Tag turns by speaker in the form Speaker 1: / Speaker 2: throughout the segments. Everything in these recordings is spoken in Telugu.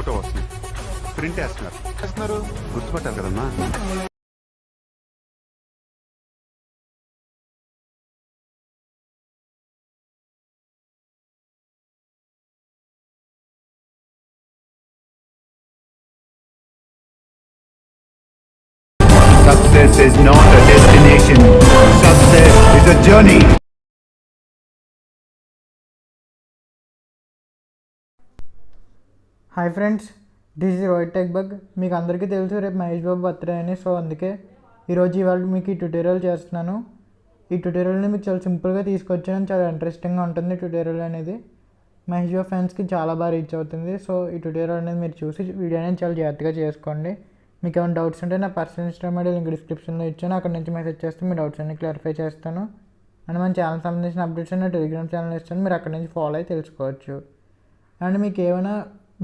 Speaker 1: ఫోటో వస్తుంది, ప్రింట్ వేస్తున్నారు, గుర్తుపట్టారు కదమ్మా.
Speaker 2: Success is not a destination. Success is a journey.
Speaker 3: Hi friends, this is Rohit tech bug. మీకు అందరికీ తెలుసు రేపు మహేష్ బాబు బర్త్డే అని. సో అందుకే ఇవాళ మీకు ఈ ట్యుటోరియల్ చేస్తున్నాను. ఈ ట్యుటోరియల్ని మీకు చాలా సింపుల్గా తీసుకొచ్చాను. చాలా ఇంట్రెస్టింగ్గా ఉంటుంది ట్యుటోరియల్ అనేది. మహేష్ బాబు ఫ్యాన్స్కి చాలా బాగా రీచ్ అవుతుంది. సో ఈ ట్యుటోరియల్ అనేది మీరు చూసి వీడియో అనేది చాలా జాగ్రత్తగా చేసుకోండి. మీకు ఏమైనా డౌట్స్ ఉంటే నా పర్సనల్ ఇన్స్టాగ్రామ్ ఐడి లింక్ డిస్క్రిప్షన్లో ఇచ్చాను, అక్కడ నుంచి మెసేజ్ చేస్తే మీ డౌట్స్ అన్ని క్లారిఫై చేస్తాను. అండ్ మన ఛానల్ సంబంధించిన అప్డేట్స్ అన్ని టెలిగ్రామ్ ఛానల్ ఇస్తాను, మీరు అక్కడ నుంచి ఫాలో అయ్యి తెలుసుకోవచ్చు. అండ్ మీకు ఏమైనా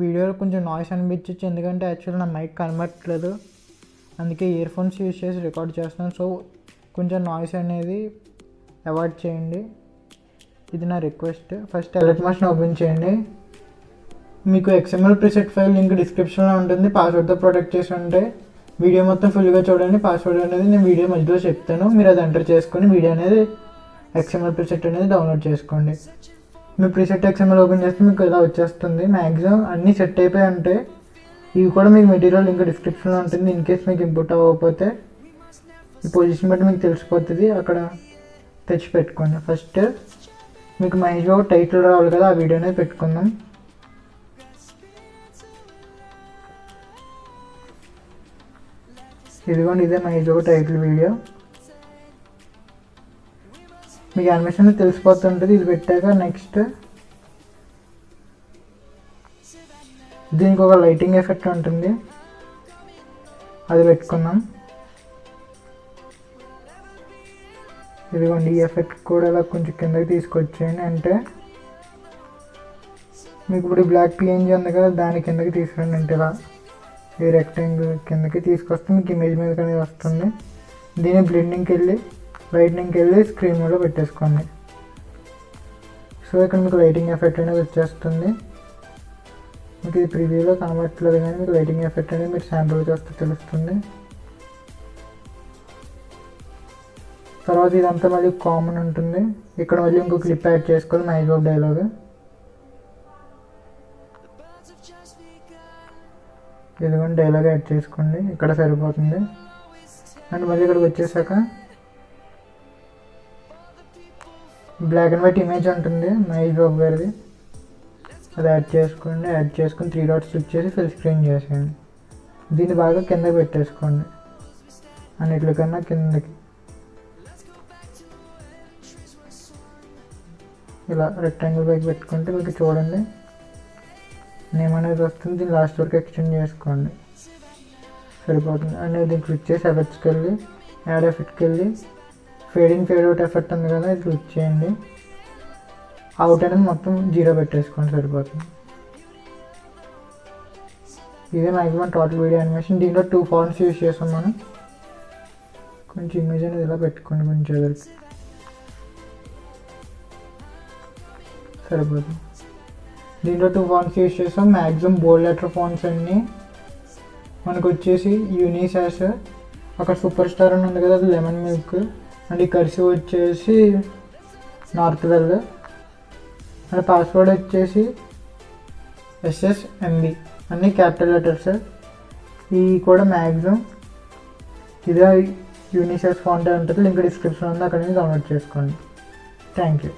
Speaker 3: వీడియోలో కొంచెం నాయిస్ అనిపించవచ్చు, ఎందుకంటే యాక్చువల్ నా మైక్ కనబడట్లేదు, అందుకే ఇయర్ ఫోన్స్ యూజ్ చేసి రికార్డ్ చేస్తున్నాను. సో కొంచెం నాయిస్ అనేది అవాయిడ్ చేయండి, ఇది నా request. First alert motion open చేయండి. మీకు XML ప్రీసెట్ ఫైల్ లింక్ డిస్క్రిప్షన్లో ఉంటుంది. పాస్వర్డ్తో ప్రొటెక్ట్ చేసి ఉంటే వీడియో మొత్తం ఫుల్గా చూడండి. పాస్వర్డ్ అనేది నేను వీడియో మధ్యలో చెప్తాను, మీరు అది ఎంటర్ చేసుకొని వీడియో అనేది XML ప్రీసెట్ అనేది డౌన్లోడ్ చేసుకోండి. మీ ప్రీసెట్ XML ఓపెన్ చేస్తే మీకు ఇలా వచ్చేస్తుంది. మ్యాక్సిమం అన్నీ సెట్ అయిపోయి ఉంటాయి. ఇవి కూడా మీకు మెటీరియల్ లింక్ డిస్క్రిప్షన్లో ఉంటుంది. ఇన్ కేస్ మీకు ఇంపుట్ అవ్వకపోతే ఈ పొజిషన్ బట్టి మీకు తెలిసిపోతుంది, అక్కడ తెచ్చి పెట్టుకోండి. ఫస్ట్ మీకు మహేష్ బాబు టైటిల్ రావాలి కదా, ఆ వీడియో అనేది పెట్టుకుందాం. ఇదిగోండి, ఇదే మహేష్ బాబు టైటిల్ వీడియో. మీకు యానిమేషన్ తెలిసిపోతుంటుంది. ఇది పెట్టాక నెక్స్ట్ దీనికి ఒక లైటింగ్ ఎఫెక్ట్ ఉంటుంది, అది పెట్టుకుందాం. ఇదిగోండి, ఈ ఎఫెక్ట్ కూడా ఇలా కొంచెం కిందకి తీసుకొచ్చేయండి. అంటే మీకు ఇప్పుడు బ్లాక్ PNG ఉంది కదా, దాని కిందకి తీసుకురండి. అంటే ఇలా ఈ రెక్టాంగిల్ కిందకి తీసుకొస్తే మీకు ఇమేజ్ మీద అనేది వస్తుంది. దీన్ని బ్లెండింగ్కి వెళ్ళి లైటింగ్కి వెళ్ళి స్క్రీన్ మోడ్లో పెట్టేసుకోండి. సో ఇక్కడ మీకు లైటింగ్ ఎఫెక్ట్ అనేది వచ్చేస్తుంది. మీకు ఇది ప్రివ్యూలో కనబడట్లేదు, కానీ మీకు లైటింగ్ ఎఫెక్ట్ అనేది మీరు శాంపుల్ చేస్తే తెలుస్తుంది. తర్వాత ఇదంతా మళ్ళీ కామన్ ఉంటుంది. ఇక్కడ మళ్ళీ ఇంకో క్లిప్ యాడ్ చేసుకోవాలి, మహేష్ బాబు డైలాగ్. ఇదిగోండి, డైలాగ్ యాడ్ చేసుకోండి, ఇక్కడ సరిపోతుంది. అండ్ మళ్ళీ ఇక్కడికి వచ్చేసాక బ్లాక్ అండ్ వైట్ ఇమేజ్ ఉంటుంది మహేష్ బాబు గారిది, అది యాడ్ చేసుకోండి. యాడ్ చేసుకొని 3 డాట్స్ క్లిక్ చేసి ఫుల్ స్క్రీన్ చేసేయండి. దీన్ని బాగా కిందకి పెట్టేసుకోండి, అన్నిటికన్నా కిందకి ఇలా రెక్టాంగిల్ పైకి పెట్టుకుంటే మీకు చూడండి నేమ్ అనేది వస్తుంది. దీన్ని లాస్ట్ వరకు ఎక్స్టెండ్ చేసుకోండి, సరిపోతుంది. అండ్ దీన్ని క్లిక్ చేసి ఎఫెక్ట్స్కి వెళ్ళి యాడ్ ఎఫెక్ట్కి వెళ్ళి fade in fade out effect ఉంది కదా, ఇది క్లిక్ చేయండి. అవుట్ అనేది మొత్తం 0 పెట్టేసుకోండి, సరిపోతుంది. ఇదే మ్యాక్సిమం టోటల్ వీడియో యానిమేషన్. దీంట్లో 2 ఫాంట్స్ యూజ్ చేస్తాం మనం. కొంచెం ఇమేజ్ అనేది ఇలా పెట్టుకోండి, కొంచెం ఎదురుకి సరిపోతుంది. దీంట్లో 2 ఫాంట్స్ యూజ్ చేస్తాం. మ్యాక్సిమం బోల్డ్ లెటర్ ఫాంట్స్ అన్నీ మనకు వచ్చేసి యూనిసాస్, అక్కడ సూపర్ స్టార్ అని ఉంది కదా, అది లెమన్ మిల్క్. అండ్ ఈ కర్సివ్ వచ్చేసి నార్త్ వెల్. అండ్ పాస్వర్డ్ వచ్చేసి SSMB, అన్నీ క్యాపిటల్ లెటర్స్. ఇవి కూడా మ్యాక్సిమం ఇదే యూనిసాస్ ఫాంట్ ఉంటుంది. లింక్ డిస్క్రిప్షన్ ఉంది, అక్కడ నుంచి డౌన్లోడ్ చేసుకోండి. Thank you.